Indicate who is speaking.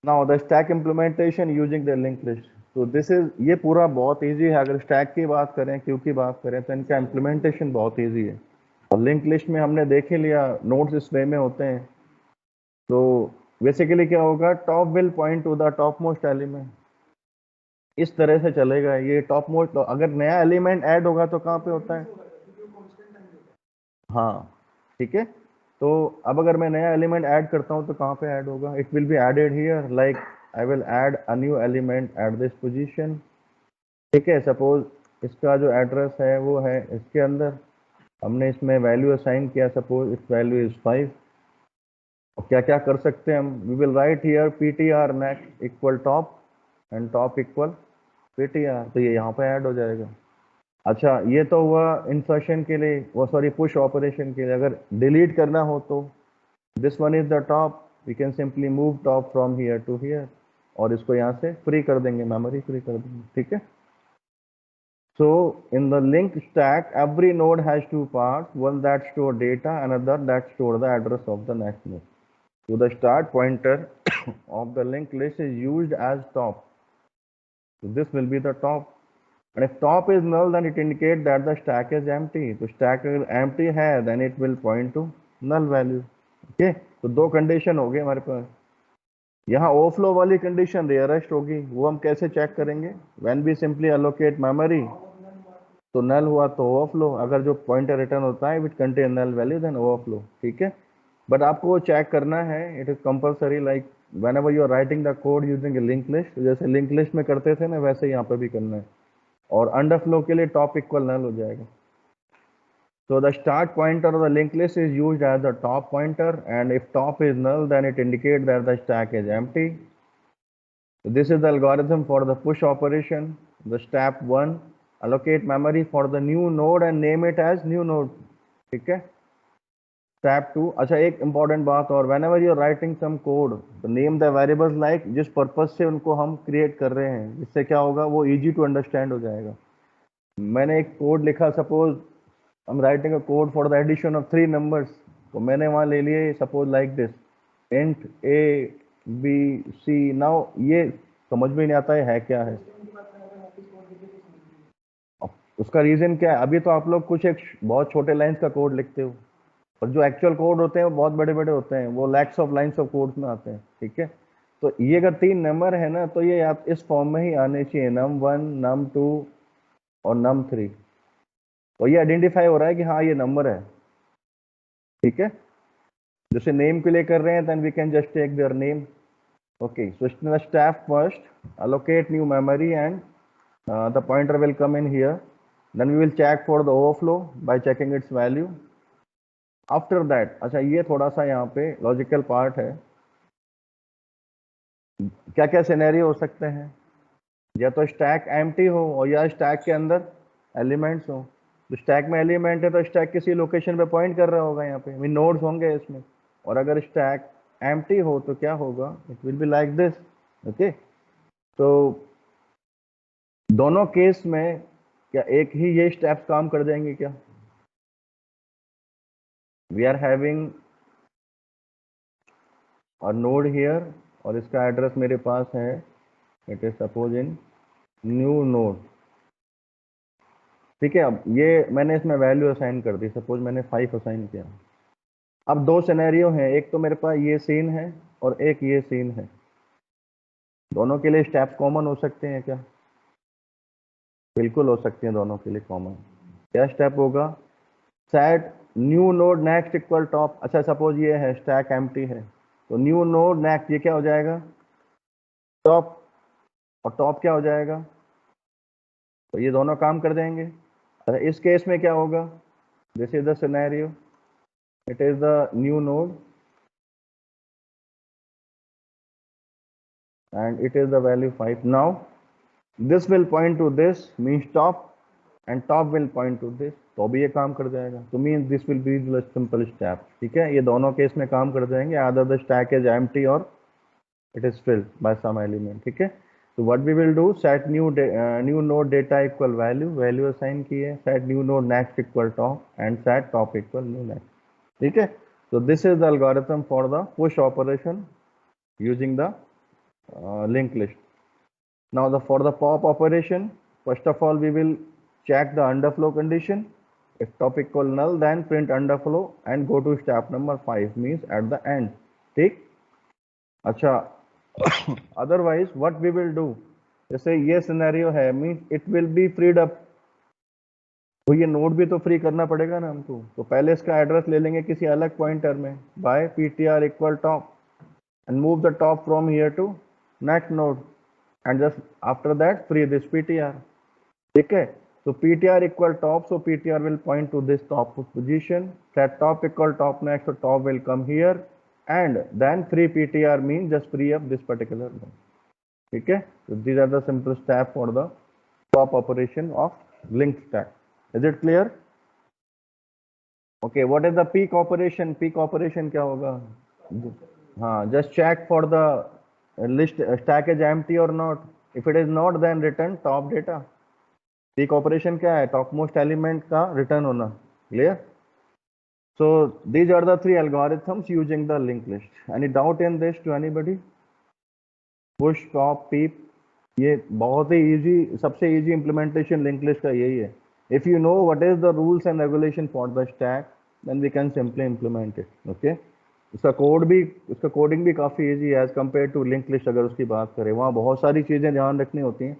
Speaker 1: Now the stack implementation using the link list. तो this is, ये पूरा बहुत इजी है। अगर स्टैक की बात करें, क्यू की बात करें, तो इनका इम्प्लीमेंटेशन बहुत इजी है। और लिंक लिस्ट में हमने देख ही लिया, नोड्स इस वे में होते हैं। तो बेसिकली क्या होगा, top will point two the top most element, इस तरह से चलेगा ये टॉप मोस्ट। अगर नया एलिमेंट ऐड होगा तो कहाँ पे होता है, हाँ ठीक है। तो अब अगर मैं नया एलिमेंट ऐड करता हूँ तो कहाँ पे ऐड होगा, it will be added here, like I will add a new element at this position. ठीक है, सपोज इसका जो एड्रेस है वो है इसके अंदर, हमने इसमें वैल्यू असाइन किया, सपोज इस वैल्यू इज 5। और क्या क्या कर सकते हैं हम, we will write here ptr next equal top and top equal ptr, तो ये यहाँ पे ऐड हो जाएगा। अच्छा, ये तो हुआ इंसर्शन के लिए, वो सॉरी पुश ऑपरेशन के लिए। अगर डिलीट करना हो तो this one is the top, we can simply move top from here to here, और इसको यहाँ से फ्री कर देंगे, मेमोरी फ्री कर देंगे। ठीक है। So in the link stack, every node has two parts, one that store data, another that store the address of the next node. So the start pointer of the linked list is used as top. So this will be the top. And if top is null, then it indicates that the stack is empty. So stack अगर empty है, then it will point to null value. Okay? तो दो condition हो गए हमारे पास। यहाँ overflow वाली condition rarest होगी, वो हम कैसे चेक करेंगे, when we simply allocate memory, तो नल हुआ तो ओवरफ्लो, अगर जो पॉइंटर रिटर्न होता है which contain null value then overflow. ठीक है, बट आपको वो चेक करना है, it is compulsory, like whenever you are writing the code using link list, जैसे लिंक लिस्ट में करते थे ना, वैसे यहाँ पे भी करना है। और अंडरफ्लो के लिए टॉप इक्वल नल हो जाएगा। So the start pointer of the linked list is used as the top pointer, and if top is null, then it indicates that the stack is empty. So this is the algorithm for the push operation. The step 1, allocate memory for the new node and name it as new node. ठीक है। Step 2, अच्छा एक important बात और, whenever you are writing some code, तो name the variables like जिस purpose से उनको हम create कर रहे हैं, जिससे क्या होगा वो easy to understand हो जाएगा। मैंने एक कोड लिखा, suppose I'm writing a code for the addition of 3 numbers, तो मैंने वहाँ ले लिए suppose like this, int a b c। Now ये समझ में नहीं आता है क्या है, उसका रीजन क्या है। अभी तो आप लोग कुछ एक बहुत छोटे लाइंस का कोड लिखते हो, और जो एक्चुअल कोड होते हैं वो बहुत बड़े बड़े होते हैं, वो lakhs of lines of codes में आते हैं। ठीक है, तो ये अगर 3 नंबर है ना, तो ये आप इस फॉर्म में ही आने चाहिए, num1 num2 और num3। तो ये आइडेंटिफाई हो रहा है कि हाँ ये नंबर है। ठीक है, जैसे नेम के लिए कर रहे हैं, then we can just take their name. Okay, so stack first allocate new memory and the pointer will come in here, then we will check for the overflow by checking its value after that। अच्छा, ये थोड़ा सा यहाँ पे logical part है, क्या क्या scenario हो सकते हैं, या तो स्टैक एम्प्टी हो और या स्टैक के अंदर एलिमेंट्स हो। तो स्टैक में एलिमेंट है तो स्टैक किसी लोकेशन पे पॉइंट कर रहा होगा, यहाँ पे नोड्स होंगे इसमें। और अगर स्टैक एम्प्टी हो तो क्या होगा, it will be like this. Okay, तो दोनों केस में क्या एक ही ये स्टेप्स काम कर जाएंगे क्या, वी आर हैविंग और नोड हियर, और इसका एड्रेस मेरे पास है, it is suppose in new node. ठीक है, अब ये मैंने इसमें वैल्यू असाइन कर दी, सपोज मैंने 5 असाइन किया। अब दो सिनेरियो हैं, एक तो मेरे पास ये सीन है और एक ये सीन है, दोनों के लिए स्टेप्स कॉमन हो सकते हैं क्या, बिल्कुल हो सकते हैं दोनों के लिए कॉमन। क्या स्टेप होगा, set new node next equal top. अच्छा, सपोज ये है स्टैक एम्प्टी है, तो न्यू नोड नेक्स्ट ये क्या हो जाएगा, टॉप, और टॉप क्या हो जाएगा, तो ये दोनों काम कर देंगे। अच्छा, इस केस में क्या होगा, this is the scenario, it is the new node and it is the value 5. Now this will point to this, means top, and top will point to this, तो भी ये काम कर जाएगा, तो mean this will be the simple step. ठीक है, ये दोनों केस में काम कर जाएंगे, other the stack is empty और it is filled by some element. ठीक है, तो what we will do, set new node data equal value, value assign की है, set new node next equal top and set top equal new next. ठीक है, so this is the algorithm for the push operation using the linked list. Now for the pop operation, first of all we will check the underflow condition. If top equal null, then print underflow and go to step number 5, means at the end. ठीक. अच्छा. Otherwise what we will do, जैसे ये scenario है, means it will be freed up, तो ये node भी तो free करना पड़ेगा ना हमको, तो पहले इसका एड्रेस ले लेंगे किसी अलग पॉइंटर में by ptr equal top and move the top from here to next node and just after that free this ptr. ठीक है, so ptr equal top, so ptr will point to this top position, set top equal top next, so top will come here and then free ptr means just free up this particular node. ठीक है, so these are the simple steps for the pop operation of linked stack. Is it clear? Okay, what is the peak operation? Peak operation क्या होगा? हाँ, just check for the list stack is empty or not. If it is not, then return top data. Peak operation क्या है? Topmost element का return होना. Clear? So these are the three algorithms using the linked list. Any doubt in this to anybody? Push, pop, peep. ये बहुत ही easy, सबसे easy implementation linked list का यही है. If you know what is the rules and regulation for the stack, then we can simply implement it. Okay? इसका code भी, इसका coding भी काफ़ी इजी है as compare to link list. अगर उसकी बात करें, वहाँ बहुत सारी चीज़ें ध्यान रखनी होती हैं.